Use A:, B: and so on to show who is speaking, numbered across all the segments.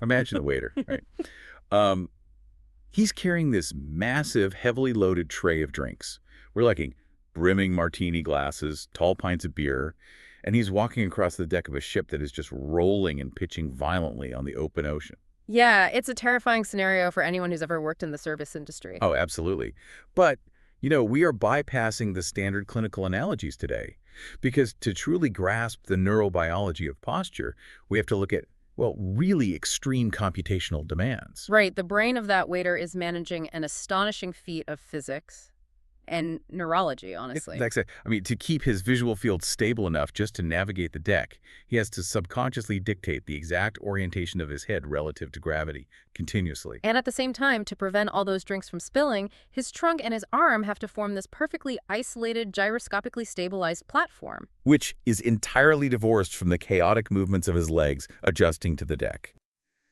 A: Imagine the waiter, right? Um, he's carrying this massive, heavily loaded tray of drinks. We're looking brimming martini glasses, tall pints of beer, and he's walking across the deck of a ship that is just rolling and pitching violently on the open ocean.
B: Yeah, it's a terrifying scenario for anyone who's ever worked in the service industry.
A: Oh, absolutely. But, we are bypassing the standard clinical analogies today because to truly grasp the neurobiology of posture, we have to look at, well, really extreme computational demands.
B: Right, the brain of that waiter is managing an astonishing feat of physics and neurology, honestly.
A: Like I said, to keep his visual field stable enough just to navigate the deck, he has to subconsciously dictate the exact orientation of his head relative to gravity continuously.
B: And at the same time, to prevent all those drinks from spilling, his trunk and his arm have to form this perfectly isolated, gyroscopically stabilized platform.
A: Which is entirely divorced from the chaotic movements of his legs adjusting to the deck.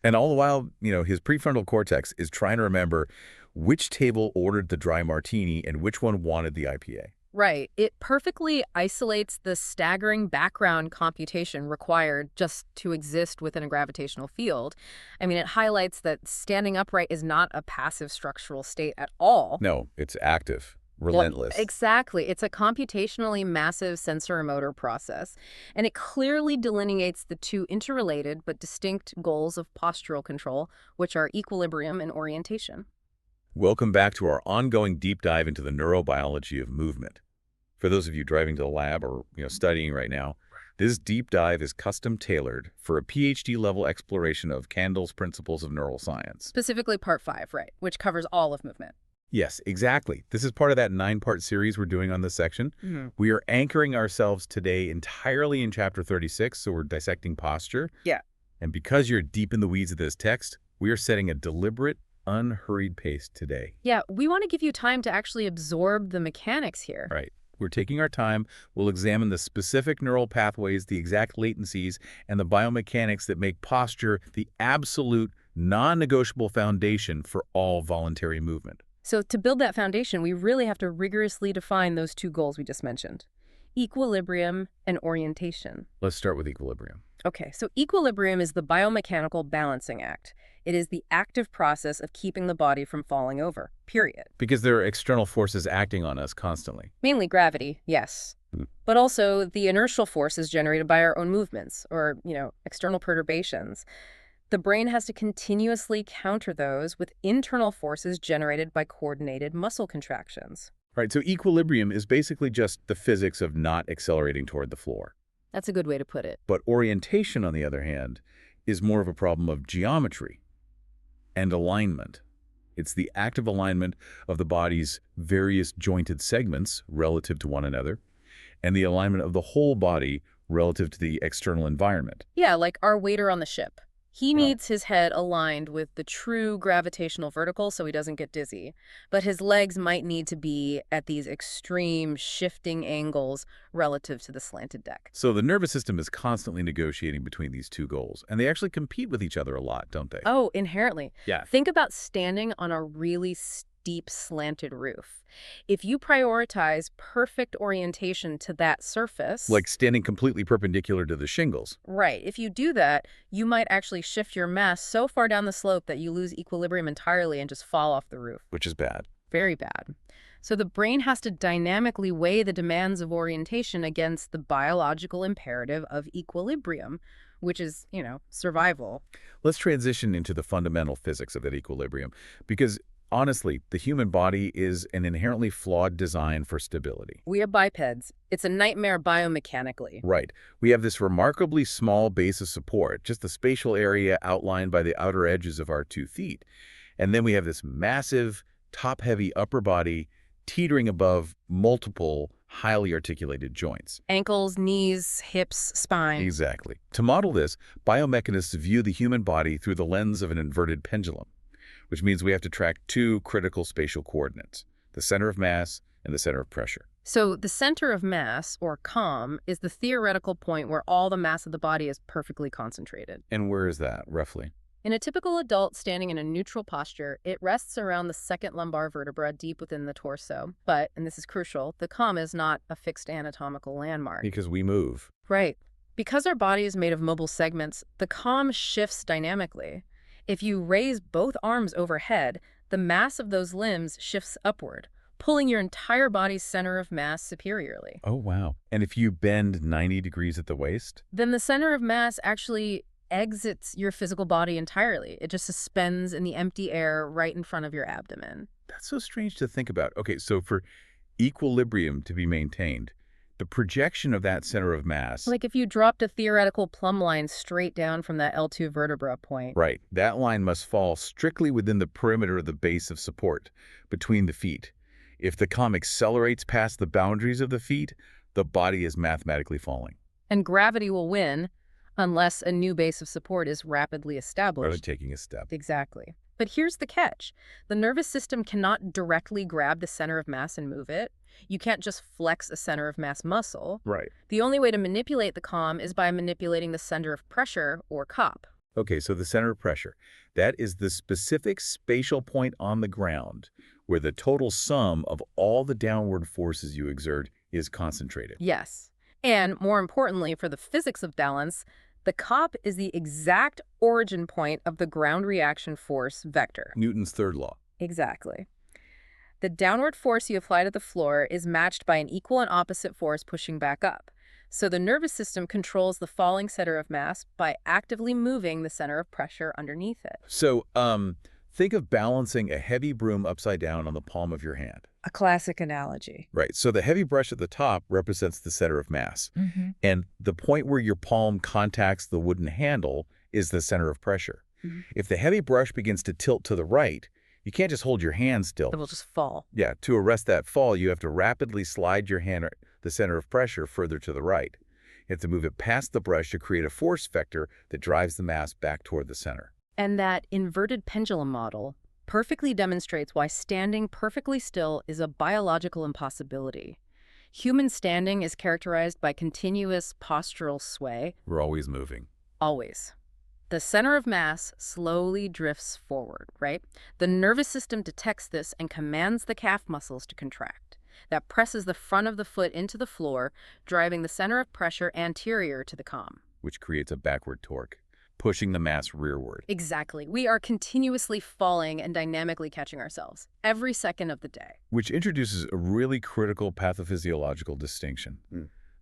A: And all the while, his prefrontal cortex is trying to remember which table ordered the dry martini and which one wanted the IPA.
B: Right. It perfectly isolates the staggering background computation required just to exist within a gravitational field. It highlights that standing upright is not a passive structural state at all.
A: No, it's active, relentless.
B: Well, exactly. It's a computationally massive sensor-motor process, and it clearly delineates the two interrelated but distinct goals of postural control, which are equilibrium and orientation.
A: Welcome back to our ongoing deep dive into the neurobiology of movement. For those of you driving to the lab or studying right now, this deep dive is custom tailored for a PhD-level exploration of Candle's principles of neural science.
B: Specifically Part 5, right, which covers all of movement.
A: Yes, exactly. This is part of that 9-part series we're doing on this section. We are anchoring ourselves today entirely in Chapter 36, so we're dissecting posture.
B: Yeah.
A: And because you're deep in the weeds of this text, we are setting a deliberate, unhurried pace today.
B: Yeah, we want to give you time to actually absorb the mechanics here.
A: Right. We're taking our time. We'll examine the specific neural pathways, the exact latencies, and the biomechanics that make posture the absolute, non-negotiable foundation for all voluntary movement.
B: So to build that foundation, we really have to rigorously define those two goals we just mentioned: equilibrium and orientation.
A: Let's start with equilibrium.
B: Okay, so equilibrium is the biomechanical balancing act. It is the active process of keeping the body from falling over, period.
A: Because there are external forces acting on us constantly.
B: Mainly gravity, yes. But also the inertial forces generated by our own movements or, external perturbations. The brain has to continuously counter those with internal forces generated by coordinated muscle contractions.
A: Right, so equilibrium is basically just the physics of not accelerating toward the floor.
B: That's a good way to put it.
A: But orientation, on the other hand, is more of a problem of geometry and alignment. It's the active alignment of the body's various jointed segments relative to one another, and the alignment of the whole body relative to the external environment.
B: Yeah, like our waiter on the ship. He needs his head aligned with the true gravitational vertical so he doesn't get dizzy. But his legs might need to be at these extreme shifting angles relative to the slanted deck.
A: So the nervous system is constantly negotiating between these two goals, and they actually compete with each other a lot, don't they?
B: Oh, inherently.
A: Yeah.
B: Think about standing on a really steep slanted roof. If you prioritize perfect orientation to that surface...
A: Like standing completely perpendicular to the shingles.
B: Right. If you do that, you might actually shift your mass so far down the slope that you lose equilibrium entirely and just fall off the roof.
A: Which is bad.
B: Very bad. So the brain has to dynamically weigh the demands of orientation against the biological imperative of equilibrium, which is, survival.
A: Let's transition into the fundamental physics of that equilibrium, because honestly, the human body is an inherently flawed design for stability.
B: We are bipeds. It's a nightmare biomechanically.
A: Right. We have this remarkably small base of support, just the spatial area outlined by the outer edges of our 2 feet. And then we have this massive, top-heavy upper body teetering above multiple highly articulated joints.
B: Ankles, knees, hips, spine.
A: Exactly. To model this, biomechanists view the human body through the lens of an inverted pendulum, which means we have to track 2 critical spatial coordinates, the center of mass and the center of pressure.
B: So the center of mass, or COM, is the theoretical point where all the mass of the body is perfectly concentrated.
A: And where is that, roughly?
B: In a typical adult standing in a neutral posture, it rests around the second lumbar vertebra deep within the torso. But, and this is crucial, the COM is not a fixed anatomical landmark.
A: Because we move.
B: Right. Because our body is made of mobile segments, the COM shifts dynamically. If you raise both arms overhead, the mass of those limbs shifts upward, pulling your entire body's center of mass superiorly.
A: Oh, wow. And if you bend 90 degrees at the waist?
B: Then the center of mass actually exits your physical body entirely. It just suspends in the empty air right in front of your abdomen.
A: That's so strange to think about. Okay, so for equilibrium to be maintained, the projection of that center of mass,
B: Like if you dropped a theoretical plumb line straight down from that L2 vertebra point.
A: right, that line must fall strictly within the perimeter of the base of support between the feet. If the column accelerates past the boundaries of the feet, the body is mathematically falling.
B: And gravity will win unless a new base of support is rapidly
A: Or
B: established.
A: taking a step.
B: Exactly. But here's the catch. The nervous system cannot directly grab the center of mass and move it. You can't just flex a center of mass muscle.
A: Right.
B: The only way to manipulate the calm is by manipulating the center of pressure, or COP.
A: Okay, so the center of pressure, that is the specific spatial point on the ground where the total sum of all the downward forces you exert is concentrated.
B: Yes. And more importantly, for the physics of balance, the COP is the exact origin point of the ground reaction force vector.
A: Newton's third law.
B: Exactly. The downward force you apply to the floor is matched by an equal and opposite force pushing back up. So the nervous system controls the falling center of mass by actively moving the center of pressure underneath it.
A: So, think of balancing a heavy broom upside down on the palm of your hand.
B: A classic analogy.
A: Right, so the heavy brush at the top represents the center of mass. And the point where your palm contacts the wooden handle is the center of pressure. If the heavy brush begins to tilt to the right, you can't just hold your hand still.
B: It will just fall.
A: Yeah, to arrest that fall, you have to rapidly slide your hand, the center of pressure, further to the right. You have to move it past the brush to create a force vector that drives the mass back toward the center.
B: And that inverted pendulum model perfectly demonstrates why standing perfectly still is a biological impossibility. Human standing is characterized by continuous postural sway,
A: We're always moving.
B: always. The center of mass slowly drifts forward, right? The nervous system detects this and commands the calf muscles to contract. That presses the front of the foot into the floor, driving the center of pressure anterior to the calm.
A: Which creates a backward torque, pushing the mass rearward.
B: Exactly. We are continuously falling and dynamically catching ourselves every second of the day.
A: Which introduces a really critical pathophysiological distinction.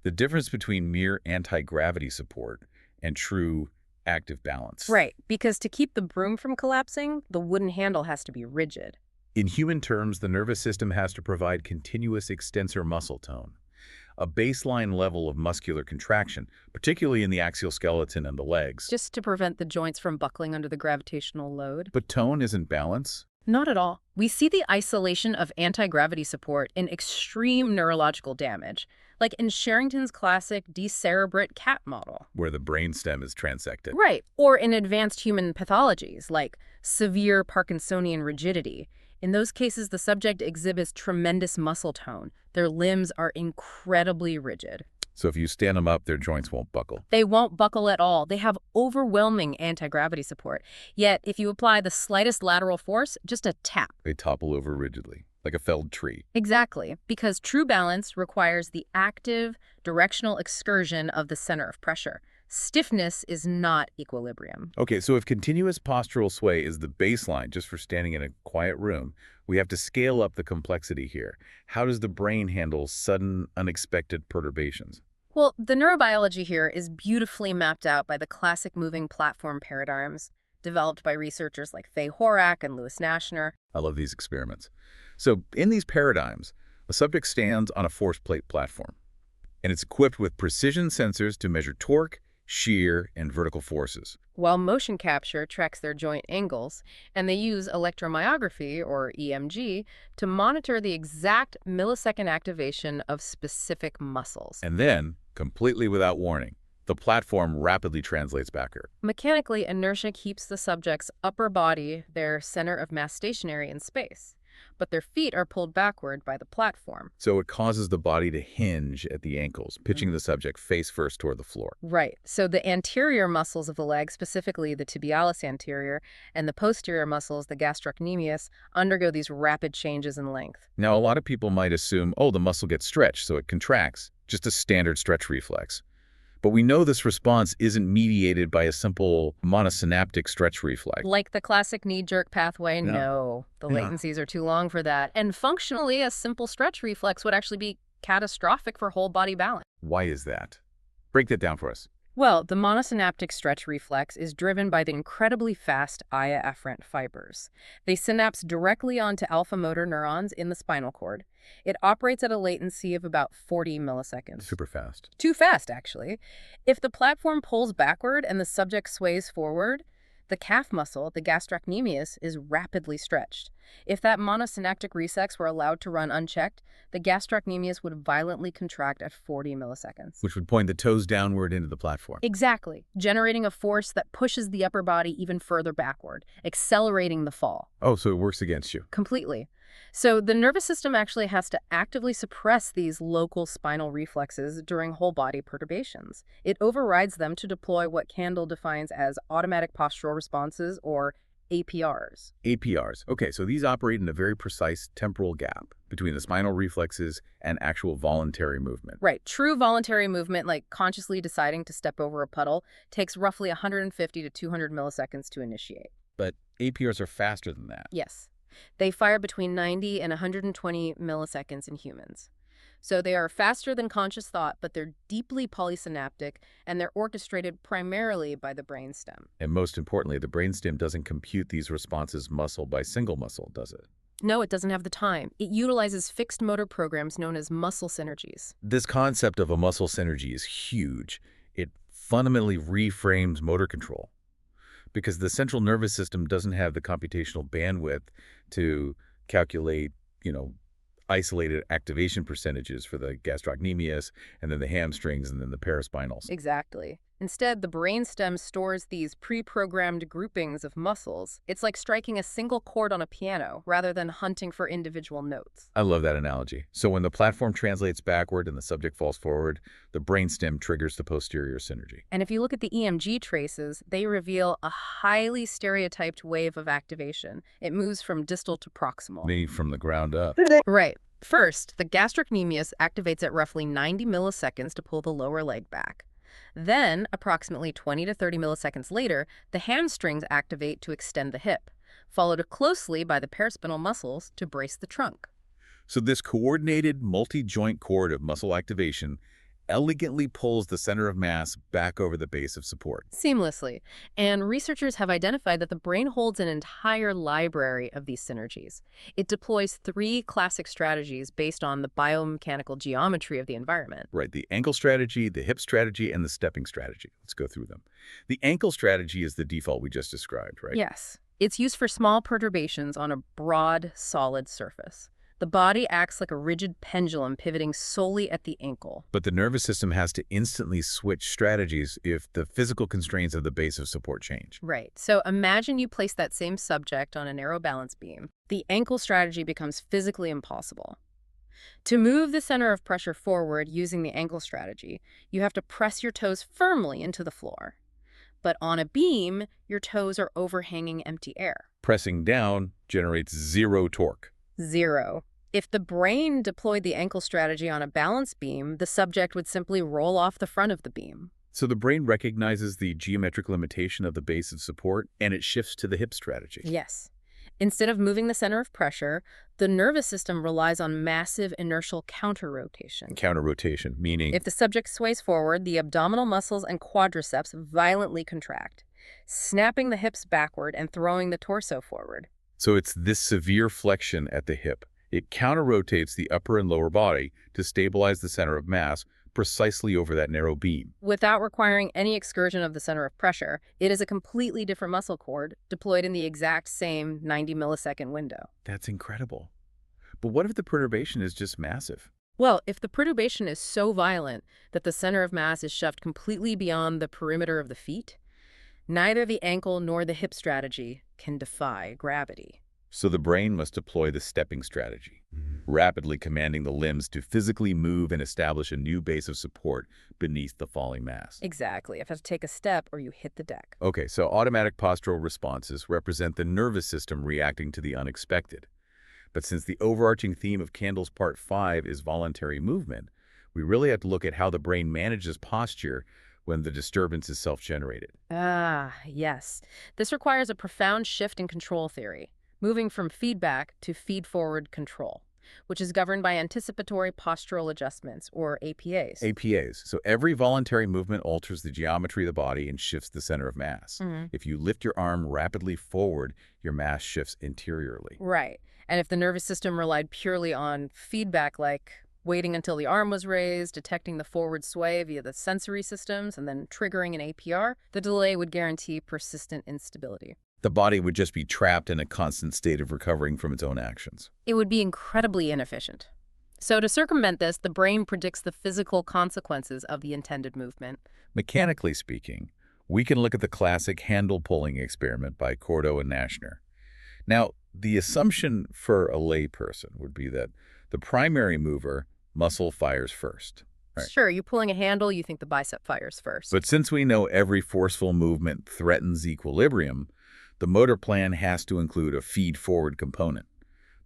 A: The difference between mere anti-gravity support and true active balance.
B: Right, because to keep the broom from collapsing, the wooden handle has to be rigid.
A: In human terms, the nervous system has to provide continuous extensor muscle tone, a baseline level of muscular contraction, particularly in the axial skeleton and the legs.
B: Just to prevent the joints from buckling under the gravitational load.
A: But tone isn't balance.
B: Not at all. We see the isolation of anti-gravity support in extreme neurological damage, like in Sherrington's classic decerebrate cat model.
A: Where the brainstem is transected.
B: Right, or in advanced human pathologies, like severe Parkinsonian rigidity. In those cases, the subject exhibits tremendous muscle tone. Their limbs are incredibly rigid.
A: So if you stand them up, their joints won't buckle.
B: They won't buckle at all. They have overwhelming anti-gravity support. Yet, if you apply the slightest lateral force, just a tap.
A: They topple over rigidly, like a felled tree.
B: Exactly, because true balance requires the active, directional excursion of the center of pressure. Stiffness is not equilibrium.
A: Okay, so if continuous postural sway is the baseline just for standing in a quiet room, we have to scale up the complexity here. How does the brain handle sudden, unexpected perturbations?
B: Well, the neurobiology here is beautifully mapped out by the classic moving platform paradigms developed by researchers like Fay Horak and Louis Naschner.
A: I love these experiments. So in these paradigms, a subject stands on a force plate platform, and it's equipped with precision sensors to measure torque, shear, and vertical forces.
B: While motion capture tracks their joint angles, and they use electromyography, or EMG, to monitor the exact millisecond activation of specific muscles.
A: And then, completely without warning, the platform rapidly translates backward.
B: Mechanically, inertia keeps the subject's upper body, their center of mass, stationary in space, but their feet are pulled backward by the platform.
A: So it causes the body to hinge at the ankles, pitching the subject face first toward the floor.
B: Right. So the anterior muscles of the leg, specifically the tibialis anterior, and the posterior muscles, the gastrocnemius, undergo these rapid changes in length.
A: Now, a lot of people might assume, oh, the muscle gets stretched, so it contracts, just a standard stretch reflex. But we know this response isn't mediated by a simple monosynaptic stretch reflex.
B: Like the classic knee-jerk pathway,
A: Yeah.
B: no. The
A: Yeah.
B: latencies are too long for that. And functionally, a simple stretch reflex would actually be catastrophic for whole body balance.
A: Why is that? Break that down for us.
B: Well, the monosynaptic stretch reflex is driven by the incredibly fast Ia afferent fibers. They synapse directly onto alpha motor neurons in the spinal cord. It operates at a latency of about 40 milliseconds.
A: Super fast.
B: Too fast, actually. If the platform pulls backward and the subject sways forward, the calf muscle, the gastrocnemius, is rapidly stretched. If that monosynaptic reflex were allowed to run unchecked, the gastrocnemius would violently contract at 40 milliseconds.
A: Which would point the toes downward into the platform.
B: Exactly, generating a force that pushes the upper body even further backward, accelerating the fall.
A: Oh, so it works against you.
B: Completely. So the nervous system actually has to actively suppress these local spinal reflexes during whole body perturbations. It overrides them to deploy what Candle defines as automatic postural responses, or APRs.
A: APRs. Okay, so these operate in a very precise temporal gap between the spinal reflexes and actual voluntary movement.
B: Right. True voluntary movement, like consciously deciding to step over a puddle, takes roughly 150 to 200 milliseconds to initiate.
A: But APRs are faster than that.
B: Yes. They fire between 90 and 120 milliseconds in humans. So they are faster than conscious thought, but they're deeply polysynaptic, and they're orchestrated primarily by the brainstem.
A: And most importantly, the brainstem doesn't compute these responses muscle by single muscle, does it?
B: No, it doesn't have the time. It utilizes fixed motor programs known as muscle synergies.
A: This concept of a muscle synergy is huge. It fundamentally reframes motor control, because the central nervous system doesn't have the computational bandwidth to calculate, isolated activation percentages for the gastrocnemius, and then the hamstrings, and then the paraspinals.
B: Exactly. Instead, the brainstem stores these pre-programmed groupings of muscles. It's like striking a single chord on a piano rather than hunting for individual notes.
A: I love that analogy. So when the platform translates backward and the subject falls forward, the brainstem triggers the posterior synergy.
B: And if you look at the EMG traces, they reveal a highly stereotyped wave of activation. It moves from distal to proximal.
A: Me from the ground up.
B: Right. First, the gastrocnemius activates at roughly 90 milliseconds to pull the lower leg back. Then, approximately 20 to 30 milliseconds later, the hamstrings activate to extend the hip, followed closely by the paraspinal muscles to brace the trunk.
A: So this coordinated multi-joint cord of muscle activation elegantly pulls the center of mass back over the base of support.
B: Seamlessly. And researchers have identified that the brain holds an entire library of these synergies. It deploys 3 classic strategies based on the biomechanical geometry of the environment.
A: Right, the ankle strategy, the hip strategy, and the stepping strategy. Let's go through them. The ankle strategy is the default we just described, right?
B: Yes. It's used for small perturbations on a broad, solid surface. The body acts like a rigid pendulum pivoting solely at the ankle.
A: But the nervous system has to instantly switch strategies if the physical constraints of the base of support change.
B: Right. So imagine you place that same subject on a narrow balance beam. The ankle strategy becomes physically impossible. To move the center of pressure forward using the ankle strategy, you have to press your toes firmly into the floor. But on a beam, your toes are overhanging empty air.
A: Pressing down generates zero torque.
B: Zero. If the brain deployed the ankle strategy on a balance beam, the subject would simply roll off the front of the beam.
A: So the brain recognizes the geometric limitation of the base of support, and it shifts to the hip strategy.
B: Yes. Instead of moving the center of pressure, the nervous system relies on massive inertial counter-rotation.
A: Counter-rotation, meaning
B: If the subject sways forward, the abdominal muscles and quadriceps violently contract, snapping the hips backward and throwing the torso forward.
A: So it's this severe flexion at the hip. It counter-rotates the upper and lower body to stabilize the center of mass precisely over that narrow beam.
B: Without requiring any excursion of the center of pressure, it is a completely different muscle cord deployed in the exact same 90 millisecond window.
A: That's incredible. But what if the perturbation is just massive?
B: Well, if the perturbation is so violent that the center of mass is shoved completely beyond the perimeter of the feet, neither the ankle nor the hip strategy can defy gravity.
A: So the brain must deploy the stepping strategy, rapidly commanding the limbs to physically move and establish a new base of support beneath the falling mass.
B: Exactly. You have to take a step or you hit the deck.
A: Okay, so automatic postural responses represent the nervous system reacting to the unexpected. But since the overarching theme of Candle's Part 5 is voluntary movement, we really have to look at how the brain manages posture when the disturbance is self-generated.
B: Ah, yes. This requires a profound shift in control theory, moving from feedback to feed-forward control, which is governed by anticipatory postural adjustments, or APAs.
A: APAs. So every voluntary movement alters the geometry of the body and shifts the center of mass.
B: Mhm.
A: If you lift your arm rapidly forward, your mass shifts interiorly.
B: Right. And if the nervous system relied purely on feedback, like waiting until the arm was raised, detecting the forward sway via the sensory systems, and then triggering an APR, the delay would guarantee persistent instability.
A: The body would just be trapped in a constant state of recovering from its own actions.
B: It would be incredibly inefficient. So to circumvent this, the brain predicts the physical consequences of the intended movement.
A: Mechanically speaking, we can look at the classic handle pulling experiment by Cordo and Naschner. Now, the assumption for a layperson would be that the primary mover, muscle, fires first. Right.
B: Sure, you pulling a handle, you think the bicep fires first.
A: But since we know every forceful movement threatens equilibrium, the motor plan has to include a feed-forward component.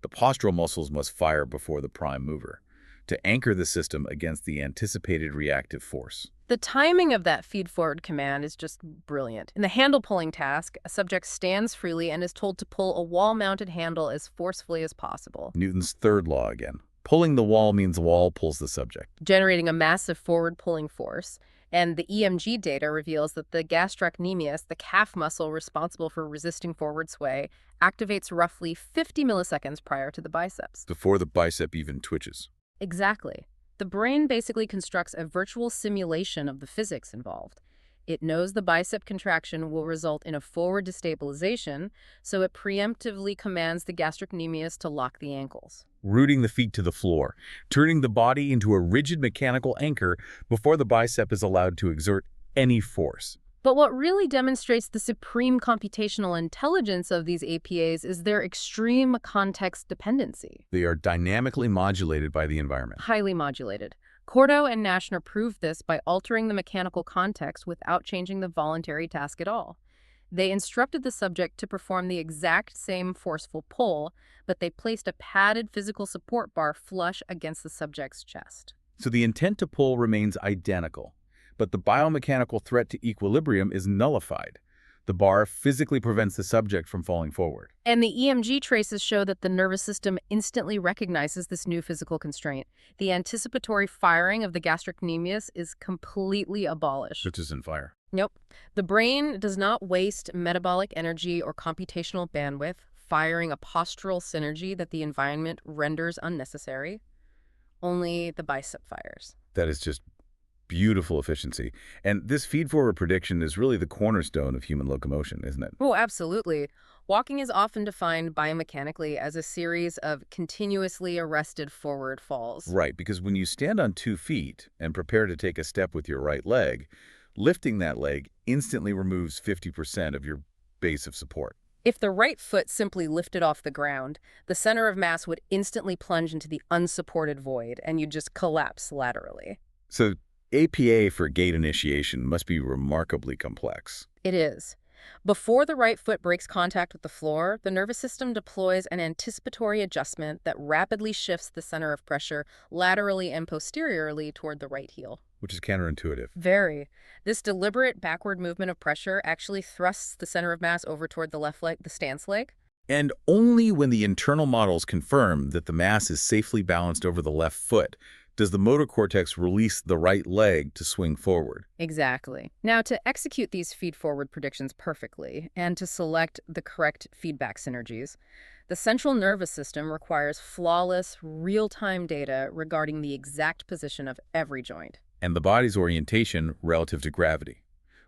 A: The postural muscles must fire before the prime mover to anchor the system against the anticipated reactive force.
B: The timing of that feed-forward command is just brilliant. In the handle-pulling task, a subject stands freely and is told to pull a wall-mounted handle as forcefully as possible,
A: Newton's third law again. Pulling the wall means the wall pulls the subject.
B: generating a massive forward-pulling force. And the EMG data reveals that the gastrocnemius, the calf muscle responsible for resisting forward sway, activates roughly 50 milliseconds prior to the biceps.
A: Before the bicep even twitches.
B: Exactly. The brain basically constructs a virtual simulation of the physics involved. It knows the bicep contraction will result in a forward destabilization, so it preemptively commands the gastrocnemius to lock the ankles.
A: Rooting the feet to the floor, turning the body into a rigid mechanical anchor before the bicep is allowed to exert any force.
B: But what really demonstrates the supreme computational intelligence of these APAs is their extreme context dependency.
A: They are dynamically modulated by the environment.
B: Highly modulated. Cordo and Naschner proved this by altering the mechanical context without changing the voluntary task at all. They instructed the subject to perform the exact same forceful pull, but they placed a padded physical support bar flush against the subject's chest.
A: So the intent to pull remains identical, but the biomechanical threat to equilibrium is nullified. The bar physically prevents the subject from falling forward.
B: And the EMG traces show that the nervous system instantly recognizes this new physical constraint. The anticipatory firing of the gastrocnemius is completely abolished.
A: Such as in fire.
B: Nope. The brain does not waste metabolic energy or computational bandwidth firing a postural synergy that the environment renders unnecessary. Only the bicep fires.
A: That is just beautiful efficiency. And this feed-forward prediction is really the cornerstone of human locomotion, isn't it?
B: Oh, absolutely. Walking is often defined biomechanically as a series of continuously arrested forward falls.
A: Right, because when you stand on 2 feet and prepare to take a step with your right leg, lifting that leg instantly removes 50% of your base of support.
B: If the right foot simply lifted off the ground, the center of mass would instantly plunge into the unsupported void, and you'd just collapse laterally.
A: So APA for gait initiation must be remarkably complex.
B: It is. Before the right foot breaks contact with the floor, the nervous system deploys an anticipatory adjustment that rapidly shifts the center of pressure laterally and posteriorly toward the right heel.
A: Which is counterintuitive.
B: Very. This deliberate backward movement of pressure actually thrusts the center of mass over toward the left leg, the stance leg.
A: And only when the internal models confirm that the mass is safely balanced over the left foot does the motor cortex release the right leg to swing forward.
B: Exactly. Now, to execute these feed-forward predictions perfectly and to select the correct feedback synergies, the central nervous system requires flawless, real-time data regarding the exact position of every joint.
A: And the body's orientation relative to gravity,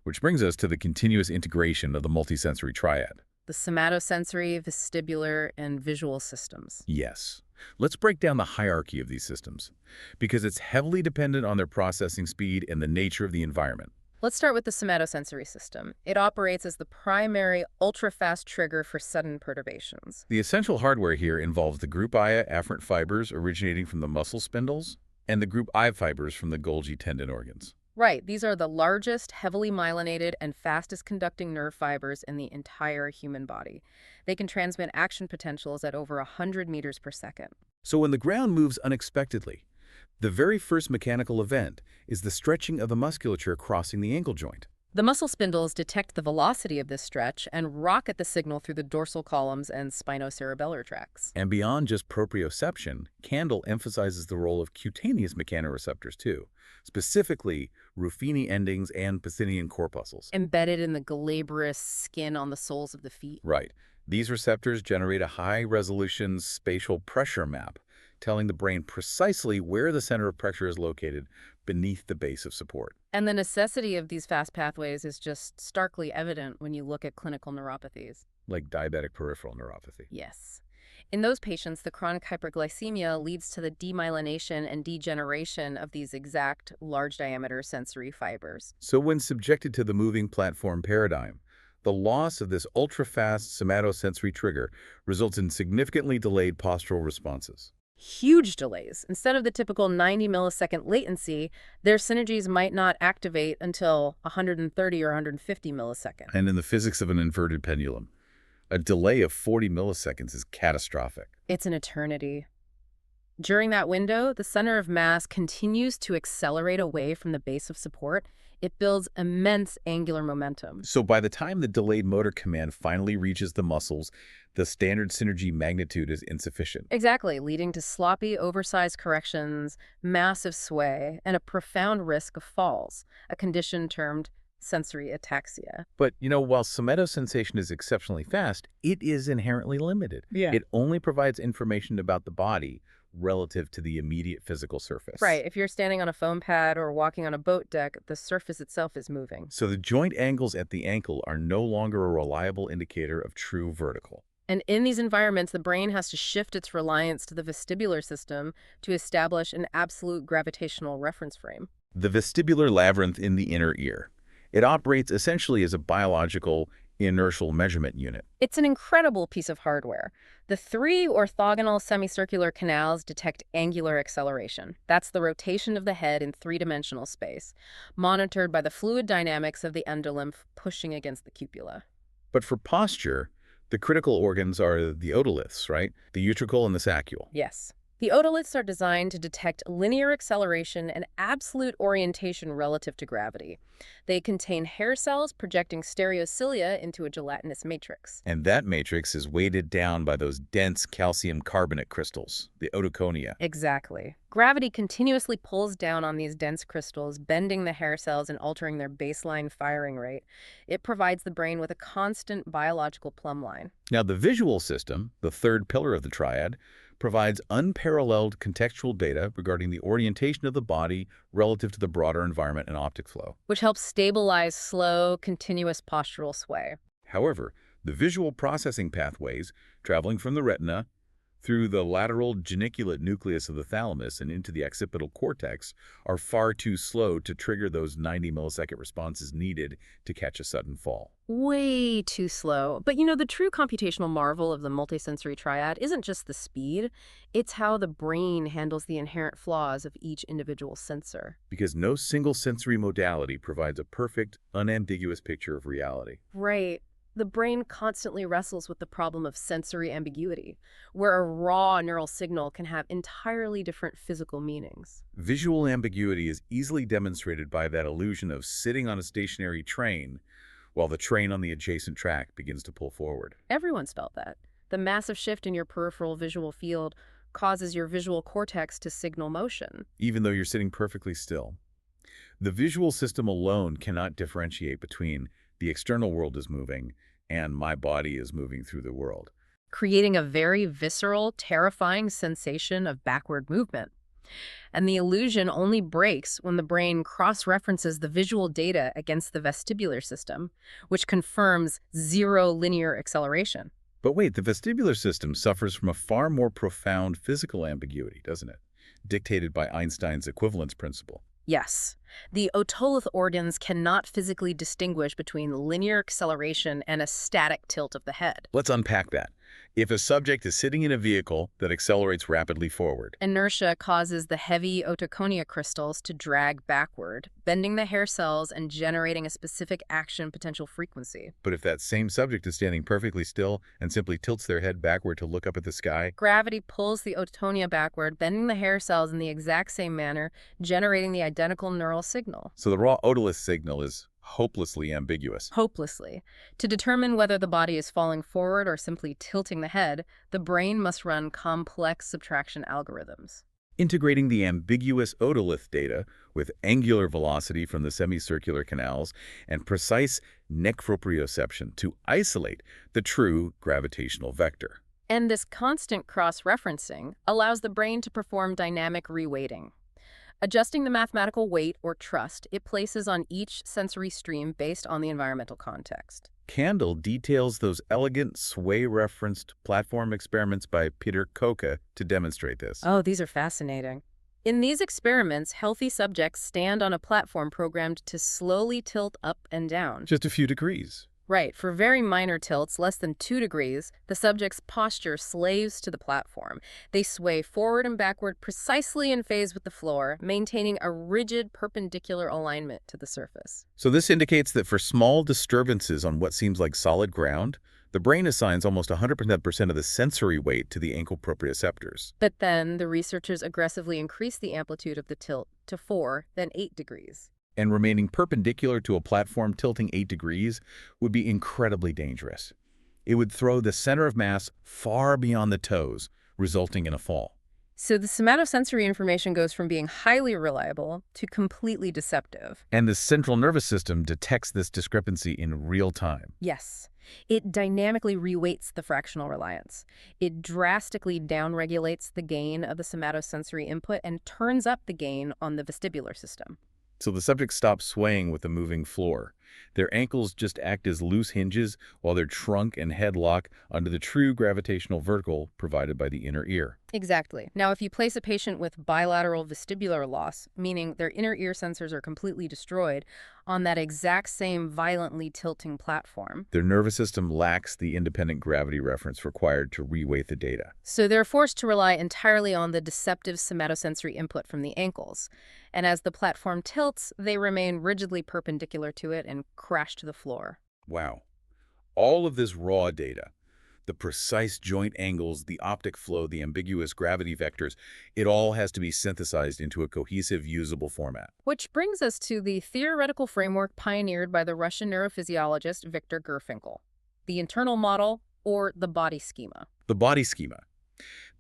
A: which brings us to the continuous integration of the multisensory triad.
B: The somatosensory, vestibular, and visual systems.
A: Yes. Let's break down the hierarchy of these systems, because it's heavily dependent on their processing speed and the nature of the environment.
B: Let's start with the somatosensory system. It operates as the primary ultra-fast trigger for sudden perturbations.
A: The essential hardware here involves the group I afferent fibers originating from the muscle spindles and the group I fibers from the Golgi tendon organs.
B: Right, these are the largest, heavily myelinated, and fastest conducting nerve fibers in the entire human body. They can transmit action potentials at over 100 meters per second.
A: So when the ground moves unexpectedly, The very first mechanical event is the stretching of the musculature crossing the ankle joint.
B: The muscle spindles detect the velocity of this stretch and rocket the signal through the dorsal columns and spinocerebellar tracts.
A: And beyond just proprioception, Candle emphasizes the role of cutaneous mechanoreceptors too, specifically Ruffini endings and Pacinian corpuscles.
B: Embedded in the glabrous skin on the soles of the feet.
A: Right. These receptors generate a high-resolution spatial pressure map, telling the brain precisely where the center of pressure is located beneath the base of support.
B: And the necessity of these fast pathways is just starkly evident when you look at clinical neuropathies.
A: Like diabetic peripheral neuropathy.
B: Yes. In those patients, the chronic hyperglycemia leads to the demyelination and degeneration of these exact large-diameter sensory fibers.
A: So when subjected to the moving platform paradigm, the loss of this ultra-fast somatosensory trigger results in significantly delayed postural responses.
B: Huge delays. Instead of the typical 90 millisecond latency, their synergies might not activate until 130 or 150 milliseconds.
A: And in the physics of an inverted pendulum, a delay of 40 milliseconds is catastrophic.
B: It's an eternity. During that window, the center of mass continues to accelerate away from the base of support. It builds immense angular momentum.
A: So by the time the delayed motor command finally reaches the muscles, the standard synergy magnitude is insufficient.
B: Exactly, leading to sloppy, oversized corrections, massive sway, and a profound risk of falls, a condition termed sensory ataxia.
A: But, while somatosensation is exceptionally fast, it is inherently limited.
B: Yeah.
A: It only provides information about the body relative to the immediate physical surface.
B: Right, if you're standing on a foam pad or walking on a boat deck, the surface itself is moving.
A: So the joint angles at the ankle are no longer a reliable indicator of true vertical.
B: And in these environments, the brain has to shift its reliance to the vestibular system to establish an absolute gravitational reference frame.
A: The vestibular labyrinth in the inner ear. It operates essentially as a biological inertial measurement unit.
B: It's an incredible piece of hardware. The 3 orthogonal semicircular canals detect angular acceleration. That's the rotation of the head in 3-dimensional space, monitored by the fluid dynamics of the endolymph pushing against the cupula.
A: But for posture, the critical organs are the otoliths, right? The utricle and the saccule.
B: Yes. The otoliths are designed to detect linear acceleration and absolute orientation relative to gravity. They contain hair cells projecting stereocilia into a gelatinous matrix.
A: And that matrix is weighted down by those dense calcium carbonate crystals, the otoconia.
B: Exactly. Gravity continuously pulls down on these dense crystals, bending the hair cells and altering their baseline firing rate. It provides the brain with a constant biological plumb line.
A: Now, the visual system, the third pillar of the triad, provides unparalleled contextual data regarding the orientation of the body relative to the broader environment and optic flow.
B: Which helps stabilize slow, continuous postural sway.
A: However, the visual processing pathways traveling from the retina through the lateral geniculate nucleus of the thalamus and into the occipital cortex are far too slow to trigger those 90 millisecond responses needed to catch a sudden fall.
B: Way too slow. But the true computational marvel of the multisensory triad isn't just the speed, it's how the brain handles the inherent flaws of each individual sensor.
A: Because no single sensory modality provides a perfect, unambiguous picture of reality.
B: Right. The brain constantly wrestles with the problem of sensory ambiguity, where a raw neural signal can have entirely different physical meanings.
A: Visual ambiguity is easily demonstrated by that illusion of sitting on a stationary train while the train on the adjacent track begins to pull forward.
B: Everyone's felt that. The massive shift in your peripheral visual field causes your visual cortex to signal motion.
A: Even though you're sitting perfectly still. The visual system alone cannot differentiate between the external world is moving and my body is moving through the world,
B: creating a very visceral, terrifying sensation of backward movement. And the illusion only breaks when the brain cross-references the visual data against the vestibular system, which confirms zero linear acceleration.
A: But wait, the vestibular system suffers from a far more profound physical ambiguity, doesn't it? Dictated by Einstein's equivalence principle.
B: Yes. The otolith organs cannot physically distinguish between linear acceleration and a static tilt of the head.
A: Let's unpack that. If a subject is sitting in a vehicle that accelerates rapidly forward,
B: Inertia causes the heavy otoconia crystals to drag backward, bending the hair cells and generating a specific action potential frequency.
A: but if that same subject is standing perfectly still and simply tilts their head backward to look up at the sky,
B: Gravity pulls the ototonia backward, bending the hair cells in the exact same manner, generating the identical neural signal.
A: so the raw otolith signal is hopelessly ambiguous.
B: Hopelessly. To determine whether the body is falling forward or simply tilting the head, the brain must run complex subtraction algorithms.
A: Integrating the ambiguous otolith data with angular velocity from the semicircular canals and precise neck proprioception to isolate the true gravitational vector.
B: And this constant cross-referencing allows the brain to perform dynamic reweighting. Adjusting the mathematical weight or trust it places on each sensory stream based on the environmental context.
A: Candle details those elegant sway-referenced platform experiments by Peter Koka to demonstrate this.
B: Oh, these are fascinating. In these experiments, healthy subjects stand on a platform programmed to slowly tilt up and down.
A: Just a few degrees.
B: Right, for very minor tilts, less than 2 degrees, the subject's posture slaves to the platform. They sway forward and backward precisely in phase with the floor, maintaining a rigid perpendicular alignment to the surface.
A: So this indicates that for small disturbances on what seems like solid ground, the brain assigns almost 100% of the sensory weight to the ankle proprioceptors.
B: But then the researchers aggressively increased the amplitude of the tilt to 4, then 8 degrees.
A: And remaining perpendicular to a platform tilting 8 degrees would be incredibly dangerous. It would throw the center of mass far beyond the toes, resulting in a fall.
B: So the somatosensory information goes from being highly reliable to completely deceptive.
A: And the central nervous system detects this discrepancy in real time.
B: Yes. It dynamically reweights the fractional reliance. It drastically downregulates the gain of the somatosensory input and turns up the gain on the vestibular system.
A: So the subject stops swaying with the moving floor. Their ankles just act as loose hinges while their trunk and head lock under the true gravitational vertical provided by the inner ear.
B: Exactly. Now, if you place a patient with bilateral vestibular loss, meaning their inner ear sensors are completely destroyed, on that exact same violently tilting platform,
A: Their nervous system lacks the independent gravity reference required to reweight the data.
B: so they're forced to rely entirely on the deceptive somatosensory input from the ankles. And as the platform tilts, they remain rigidly perpendicular to it and crash to the floor.
A: Wow. All of this raw data, the precise joint angles, the optic flow, the ambiguous gravity vectors, it all has to be synthesized into a cohesive, usable format.
B: Which brings us to the theoretical framework pioneered by the Russian neurophysiologist Viktor Gerfinkel, the internal model, or the body schema.
A: The body schema.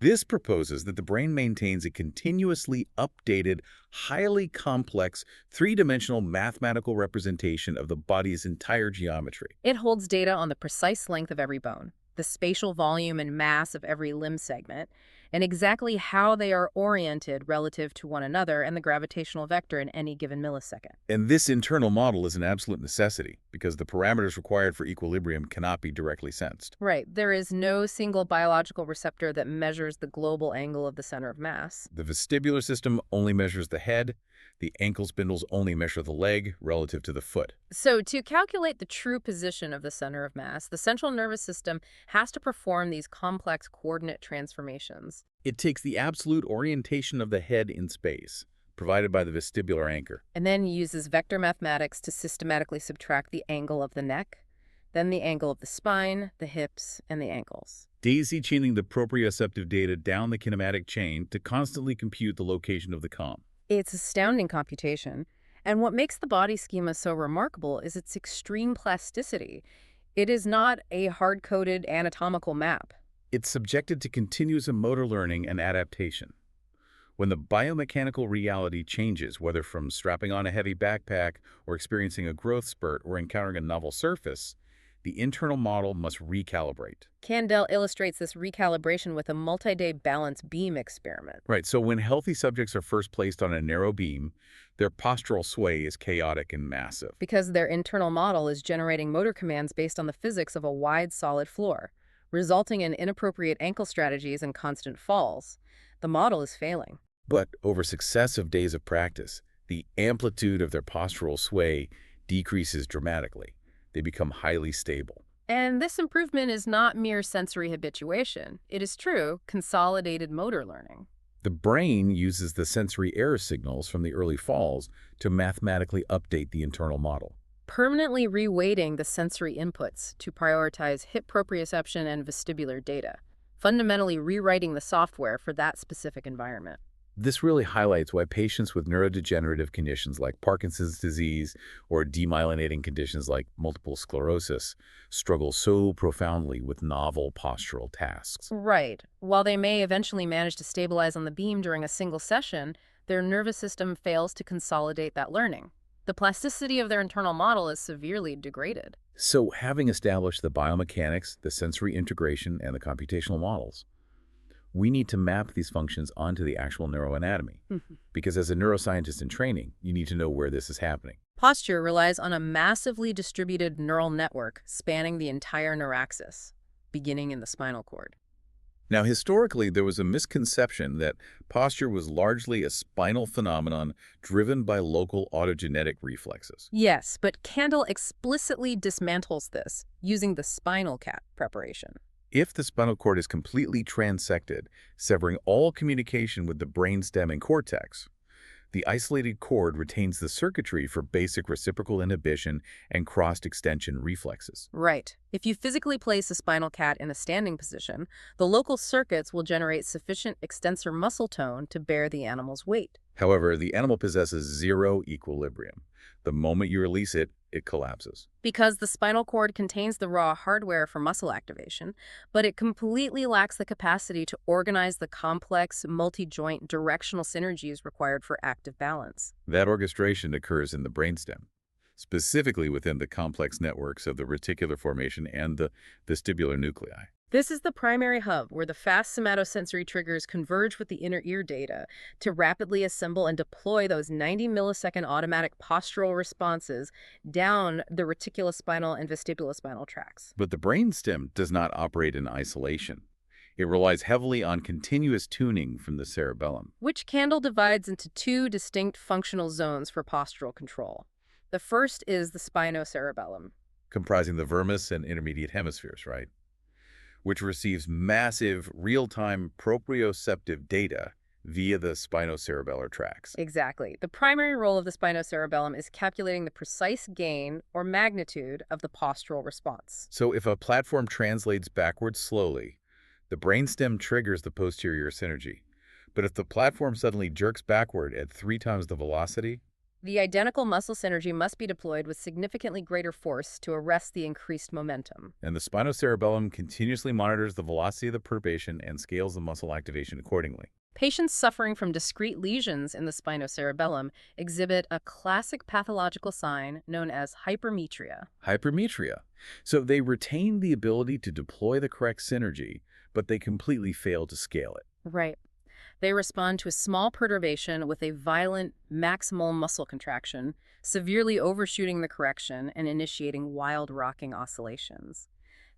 A: This proposes that the brain maintains a continuously updated, highly complex, three-dimensional mathematical representation of the body's entire geometry.
B: It holds data on the precise length of every bone, the spatial volume and mass of every limb segment, and exactly how they are oriented relative to one another and the gravitational vector in any given millisecond.
A: And this internal model is an absolute necessity because the parameters required for equilibrium cannot be directly sensed.
B: Right. There is no single biological receptor that measures the global angle of the center of mass.
A: The vestibular system only measures the head. The ankle spindles only measure the leg relative to the foot.
B: So to calculate the true position of the center of mass, the central nervous system has to perform these complex coordinate transformations.
A: It takes the absolute orientation of the head in space, provided by the vestibular anchor.
B: And then uses vector mathematics to systematically subtract the angle of the neck, then the angle of the spine, the hips, and the ankles.
A: Daisy-chaining the proprioceptive data down the kinematic chain to constantly compute the location of the com.
B: It's astounding computation. And what makes the body schema so remarkable is its extreme plasticity. It is not a hard-coded anatomical map.
A: It's subjected to continuous motor learning and adaptation. When the biomechanical reality changes, whether from strapping on a heavy backpack or experiencing a growth spurt or encountering a novel surface, the internal model must recalibrate.
B: Candell illustrates this recalibration with a multi-day balance beam experiment.
A: Right, so when healthy subjects are first placed on a narrow beam, their postural sway is chaotic and massive.
B: Because their internal model is generating motor commands based on the physics of a wide, solid floor, resulting in inappropriate ankle strategies and constant falls. The model is failing.
A: But over successive days of practice, the amplitude of their postural sway decreases dramatically. They become highly stable.
B: And this improvement is not mere sensory habituation. It is true, consolidated motor learning.
A: The brain uses the sensory error signals from the early falls to mathematically update the internal model.
B: Permanently reweighting the sensory inputs to prioritize hip proprioception and vestibular data, fundamentally rewriting the software for that specific environment.
A: This really highlights why patients with neurodegenerative conditions like Parkinson's disease or demyelinating conditions like multiple sclerosis struggle so profoundly with novel postural tasks.
B: Right. While they may eventually manage to stabilize on the beam during a single session, their nervous system fails to consolidate that learning. The plasticity of their internal model is severely degraded.
A: So having established the biomechanics, the sensory integration, and the computational models, we need to map these functions onto the actual neuroanatomy. Because as a neuroscientist in training, you need to know where this is happening.
B: Posture relies on a massively distributed neural network spanning the entire neuraxis, beginning in the spinal cord.
A: Now, historically, there was a misconception that posture was largely a spinal phenomenon driven by local autogenetic reflexes.
B: Yes, but Candle explicitly dismantles this using the spinal cat preparation.
A: If the spinal cord is completely transected, severing all communication with the brainstem and cortex, the isolated cord retains the circuitry for basic reciprocal inhibition and crossed extension reflexes.
B: Right. If you physically place a spinal cat in a standing position, the local circuits will generate sufficient extensor muscle tone to bear the animal's weight.
A: However, the animal possesses zero equilibrium. The moment you release it, it collapses.
B: Because the spinal cord contains the raw hardware for muscle activation, but it completely lacks the capacity to organize the complex, multi-joint directional synergies required for active balance.
A: That orchestration occurs in the brainstem, specifically within the complex networks of the reticular formation and the vestibular nuclei.
B: This is the primary hub where the fast somatosensory triggers converge with the inner ear data to rapidly assemble and deploy those 90-millisecond automatic postural responses down the reticulospinal and vestibulospinal tracts.
A: But the brainstem does not operate in isolation. It relies heavily on continuous tuning from the cerebellum.
B: Which Candle divides into two distinct functional zones for postural control. The first is the spinocerebellum,
A: Comprising the vermis and intermediate hemispheres, right? Which receives massive real-time proprioceptive data via the spinocerebellar tracts.
B: Exactly. The primary role of the spinocerebellum is calculating the precise gain or magnitude of the postural response.
A: So if a platform translates backwards slowly, the brainstem triggers the posterior synergy. But if the platform suddenly jerks backward at 3 times the velocity,
B: The identical muscle synergy must be deployed with significantly greater force to arrest the increased momentum.
A: and the spinocerebellum continuously monitors the velocity of the perturbation and scales the muscle activation accordingly.
B: Patients suffering from discrete lesions in the spinocerebellum exhibit a classic pathological sign known as hypermetria.
A: Hypermetria. So they retain the ability to deploy the correct synergy, but they completely fail to scale it.
B: Right. They respond to a small perturbation with a violent maximal muscle contraction, severely overshooting the correction and initiating wild rocking oscillations.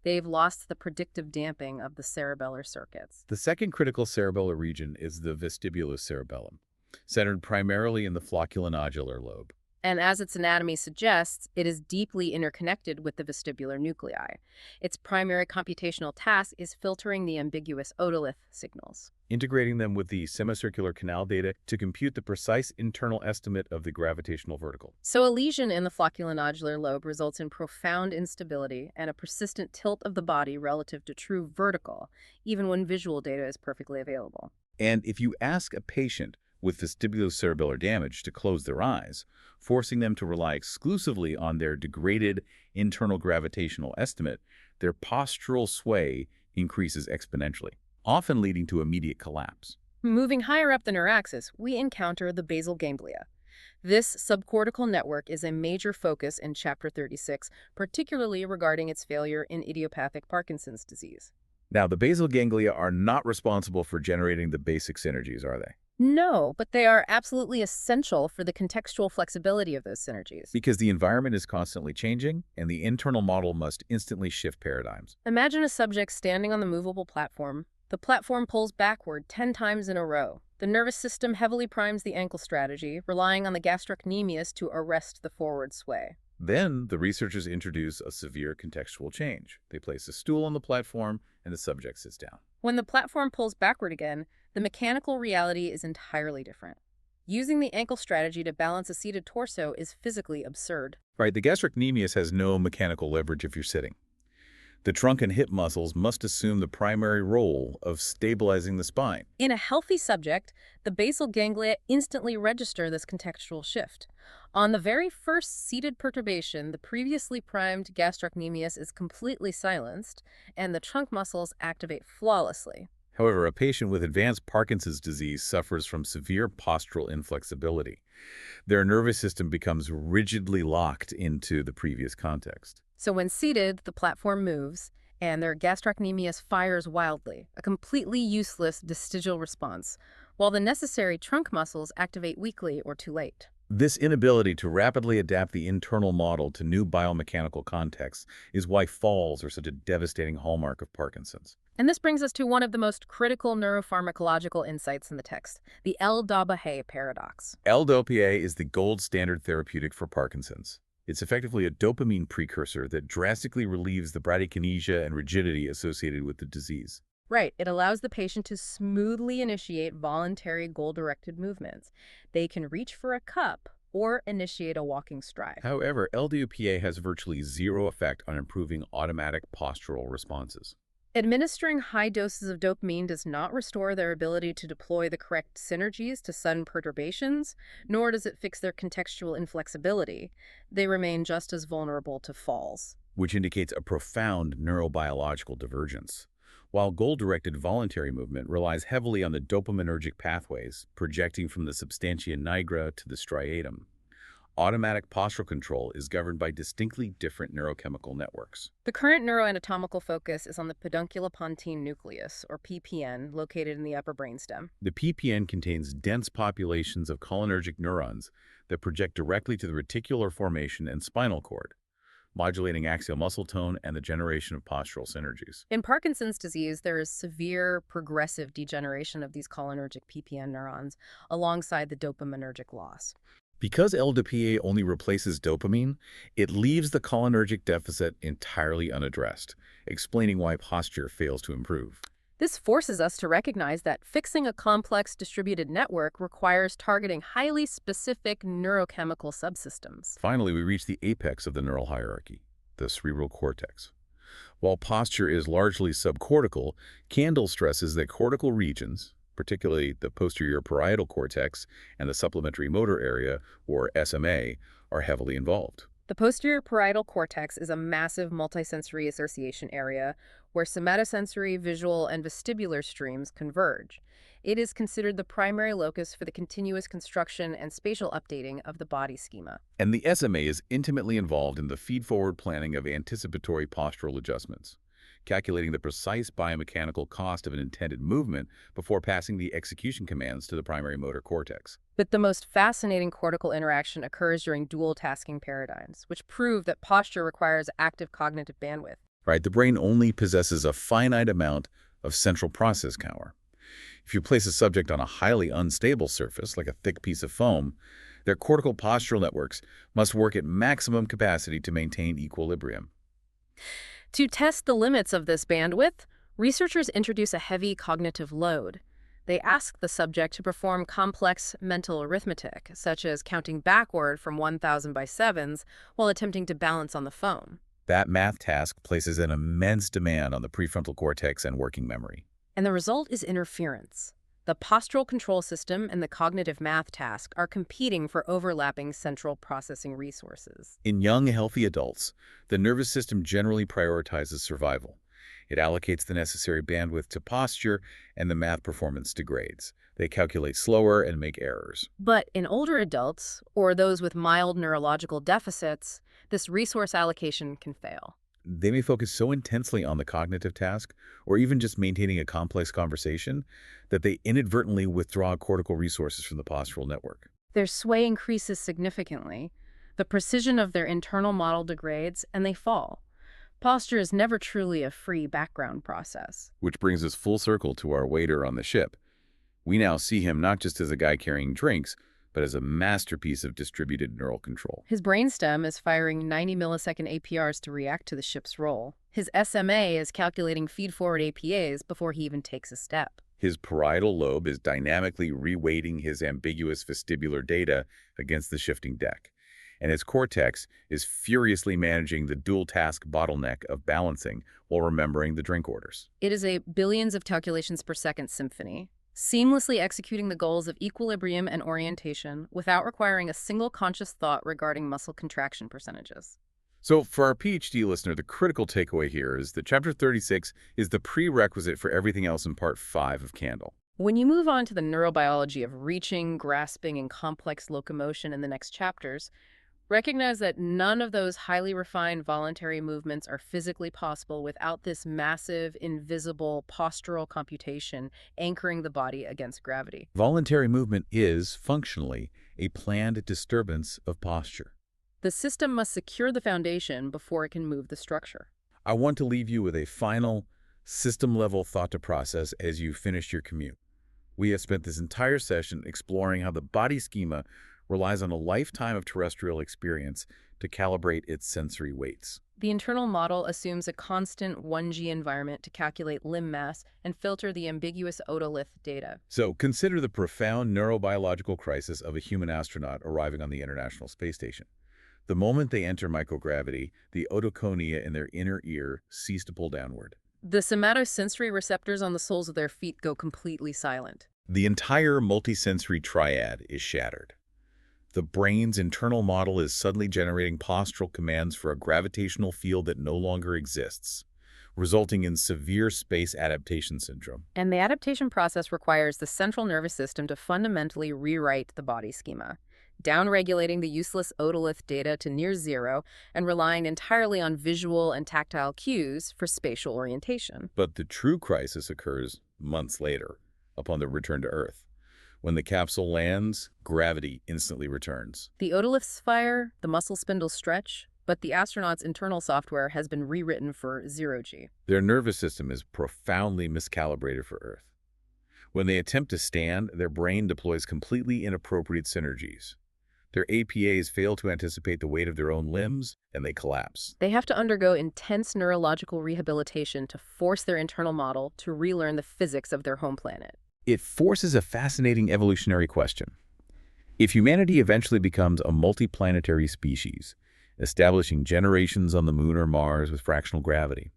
B: They've lost the predictive damping of the cerebellar circuits.
A: The second critical cerebellar region is the vestibulocerebellum, centered primarily in the flocculonodular lobe.
B: And as its anatomy suggests, it is deeply interconnected with the vestibular nuclei. Its primary computational task is filtering the ambiguous otolith signals,
A: Integrating them with the semicircular canal data to compute the precise internal estimate of the gravitational vertical.
B: So a lesion in the flocculonodular lobe results in profound instability and a persistent tilt of the body relative to true vertical, even when visual data is perfectly available.
A: And if you ask a patient with vestibulocerebellar damage to close their eyes, forcing them to rely exclusively on their degraded internal gravitational estimate, their postural sway increases exponentially, often leading to immediate collapse.
B: Moving higher up the neuraxis, we encounter the basal ganglia. This subcortical network is a major focus in Chapter 36, particularly regarding its failure in idiopathic Parkinson's disease.
A: Now, the basal ganglia are not responsible for generating the basic synergies, are they?
B: No, but they are absolutely essential for the contextual flexibility of those synergies.
A: Because the environment is constantly changing, and the internal model must instantly shift paradigms.
B: Imagine a subject standing on the movable platform. The platform pulls backward 10 times in a row. The nervous system heavily primes the ankle strategy, relying on the gastrocnemius to arrest the forward sway.
A: Then the researchers introduce a severe contextual change. They place a stool on the platform and the subject sits down.
B: When the platform pulls backward again, the mechanical reality is entirely different. Using the ankle strategy to balance a seated torso is physically absurd.
A: Right, the gastrocnemius has no mechanical leverage if you're sitting. The trunk and hip muscles must assume the primary role of stabilizing the spine.
B: In a healthy subject, the basal ganglia instantly register this contextual shift. On the very first seated perturbation, the previously primed gastrocnemius is completely silenced, and the trunk muscles activate flawlessly.
A: However, a patient with advanced Parkinson's disease suffers from severe postural inflexibility. Their nervous system becomes rigidly locked into the previous context.
B: So when seated, the platform moves, and their gastrocnemius fires wildly, a completely useless vestigial response, while the necessary trunk muscles activate weakly or too late.
A: This inability to rapidly adapt the internal model to new biomechanical contexts is why falls are such a devastating hallmark of Parkinson's.
B: And this brings us to one of the most critical neuropharmacological insights in the text, the L-DOPA paradox.
A: L-DOPA is the gold standard therapeutic for Parkinson's. It's effectively a dopamine precursor that drastically relieves the bradykinesia and rigidity associated with the disease.
B: Right, it allows the patient to smoothly initiate voluntary goal-directed movements. They can reach for a cup or initiate a walking stride.
A: However, L-DOPA has virtually zero effect on improving automatic postural responses.
B: Administering high doses of dopamine does not restore their ability to deploy the correct synergies to sudden perturbations, nor does it fix their contextual inflexibility. They remain just as vulnerable to falls.
A: Which indicates a profound neurobiological divergence. While goal-directed voluntary movement relies heavily on the dopaminergic pathways, projecting from the substantia nigra to the striatum, automatic postural control is governed by distinctly different neurochemical networks.
B: The current neuroanatomical focus is on the pedunculopontine nucleus, or PPN, located in the upper brainstem.
A: The PPN contains dense populations of cholinergic neurons that project directly to the reticular formation and spinal cord, modulating axial muscle tone and the generation of postural synergies.
B: In Parkinson's disease, there is severe progressive degeneration of these cholinergic PPN neurons alongside the dopaminergic loss.
A: Because L-DOPA only replaces dopamine, it leaves the cholinergic deficit entirely unaddressed, explaining why posture fails to improve.
B: This forces us to recognize that fixing a complex distributed network requires targeting highly specific neurochemical subsystems.
A: Finally, we reach the apex of the neural hierarchy, the cerebral cortex. While posture is largely subcortical, Candle stresses that cortical regions, particularly the posterior parietal cortex and the supplementary motor area, or SMA, are heavily involved.
B: The posterior parietal cortex is a massive multisensory association area where somatosensory, visual, and vestibular streams converge. It is considered the primary locus for the continuous construction and spatial updating of the body schema.
A: And the SMA is intimately involved in the feed-forward planning of anticipatory postural adjustments, calculating the precise biomechanical cost of an intended movement before passing the execution commands to the primary motor cortex.
B: But the most fascinating cortical interaction occurs during dual tasking paradigms, which prove that posture requires active cognitive bandwidth.
A: Right, the brain only possesses a finite amount of central process power. If you place a subject on a highly unstable surface, like a thick piece of foam, their cortical postural networks must work at maximum capacity to maintain equilibrium.
B: To test the limits of this bandwidth, researchers introduce a heavy cognitive load. They ask the subject to perform complex mental arithmetic, such as counting backward from 1,000 by sevens while attempting to balance on the foam.
A: That math task places an immense demand on the prefrontal cortex and working memory.
B: And the result is interference. The postural control system and the cognitive math task are competing for overlapping central processing resources.
A: In young, healthy adults, the nervous system generally prioritizes survival. It allocates the necessary bandwidth to posture, and the math performance degrades. They calculate slower and make errors.
B: But in older adults, or those with mild neurological deficits, this resource allocation can fail.
A: They may focus so intensely on the cognitive task, or even just maintaining a complex conversation, that they inadvertently withdraw cortical resources from the postural network.
B: Their sway increases significantly, the precision of their internal model degrades, and they fall. Posture is never truly a free background process.
A: Which brings us full circle to our waiter on the ship. We now see him not just as a guy carrying drinks, but as a masterpiece of distributed neural control.
B: His brainstem is firing 90-millisecond APRs to react to the ship's roll. His SMA is calculating feed-forward APAs before he even takes a step.
A: His parietal lobe is dynamically reweighting his ambiguous vestibular data against the shifting deck, and his cortex is furiously managing the dual-task bottleneck of balancing while remembering the drink orders.
B: It is a billions of calculations per second symphony, seamlessly executing the goals of equilibrium and orientation without requiring a single conscious thought regarding muscle contraction percentages.
A: So for our PhD listener, the critical takeaway here is that Chapter 36 is the prerequisite for everything else in Part 5 of Candle.
B: When you move on to the neurobiology of reaching, grasping, and complex locomotion in the next chapters, recognize that none of those highly refined voluntary movements are physically possible without this massive, invisible postural computation anchoring the body against gravity.
A: Voluntary movement is, functionally, a planned disturbance of posture.
B: The system must secure the foundation before it can move the structure.
A: I want to leave you with a final, system-level thought to process as you finish your commute. We have spent this entire session exploring how the body schema relies on a lifetime of terrestrial experience to calibrate its sensory weights.
B: The internal model assumes a constant 1G environment to calculate limb mass and filter the ambiguous otolith data.
A: So consider the profound neurobiological crisis of a human astronaut arriving on the International Space Station. The moment they enter microgravity, the otoconia in their inner ear cease to pull downward.
B: The somatosensory receptors on the soles of their feet go completely silent.
A: The entire multisensory triad is shattered. The brain's internal model is suddenly generating postural commands for a gravitational field that no longer exists, resulting in severe space adaptation syndrome.
B: And the adaptation process requires the central nervous system to fundamentally rewrite the body schema, downregulating the useless otolith data to near zero and relying entirely on visual and tactile cues for spatial orientation.
A: But the true crisis occurs months later, upon the return to Earth. When the capsule lands, gravity instantly returns.
B: The otoliths fire, the muscle spindles stretch, but the astronaut's internal software has been rewritten for 0G.
A: Their nervous system is profoundly miscalibrated for Earth. When they attempt to stand, their brain deploys completely inappropriate synergies. Their APAs fail to anticipate the weight of their own limbs, and they collapse.
B: They have to undergo intense neurological rehabilitation to force their internal model to relearn the physics of their home planet.
A: It forces a fascinating evolutionary question. If humanity eventually becomes a multiplanetary species, establishing generations on the Moon or Mars with fractional gravity,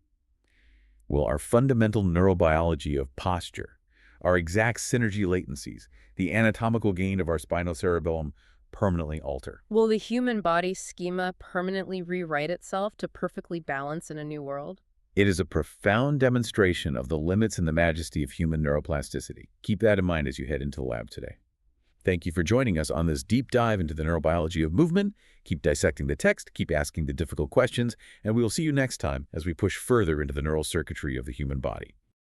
A: will our fundamental neurobiology of posture, our exact synergy latencies, the anatomical gain of our spinocerebellum permanently alter?
B: Will the human body schema permanently rewrite itself to perfectly balance in a new world?
A: It is a profound demonstration of the limits and the majesty of human neuroplasticity. Keep that in mind as you head into the lab today. Thank you for joining us on this deep dive into the neurobiology of movement. Keep dissecting the text, keep asking the difficult questions, and we will see you next time as we push further into the neural circuitry of the human body.